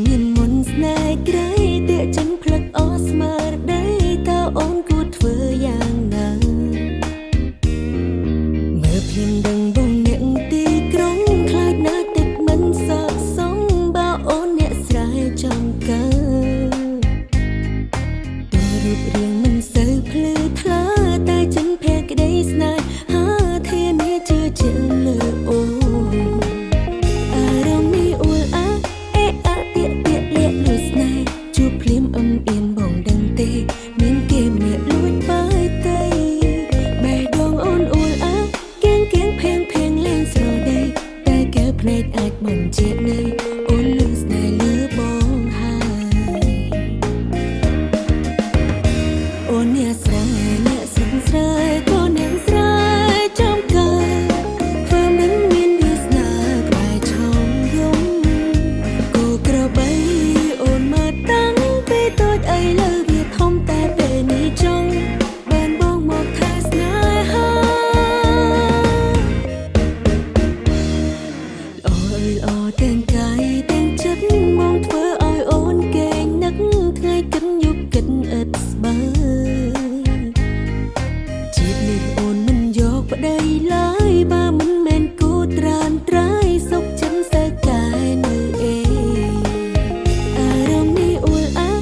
មានមុនស្នេហ៍ក្រៃតែចិនផ្លឹកអស្មើរដីតើអូនគួរធ្វើយ៉ាងណាមើលភ្លាមដឹងបងអ្នកទីក្រុងខ្លាចណាស់ទឹកមិនសោកសងបើអូនអ្នកស្រែចំកើតើរូបរាងមិនសូវភ្លឺថ្លាតែចិនភ័ក្រក្តីស្នេហ៍ធានាជឿជាក់លើអូនមានគេម្នាក់លួចបាយតីបេះដូងអូនអួលអាគៀងគៀងភៀងភៀងលេងស្រដីតែកែភ្នែកអាចបញ្ជាក់នៃអូនលឺស្នេហ៍លើបងហើយអូនអ្នកស្រែអ្នកស្រីស្រែក៏អ្នកស្រែចំកើធ្វើមិនមានវាសនាក្បែរឆោមយំគូក្របីអូនមកតាំងពីតូចអីលើតែពេលនេះចង់បានបងមកថែស្នេហាល្អល្អទាំងកាយទាំងចិត្តមកធ្វើឲ្យអូនកេងនឹកថ្ងៃគិតយប់គិតអត់ស្បើជាតិនេះអូនមិនយកប្តីឡើយបើមិនមែនគូត្រានត្រាយសុខចិត្តសើកាយនៅអេអារម្មណ៍នេះអួលអា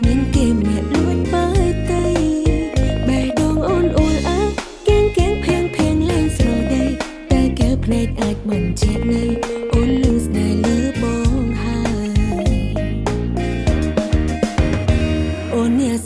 មានគេម្នាក់លួចបាយតីបេះដូងអូនអួលអាគៀងគៀងភៀងភៀងលេងស្រដីតែកែភ្នែកអាចបញ្ជាក់នៃអូនលឺស្នេហ៍លើបងហើយអូនអ្នក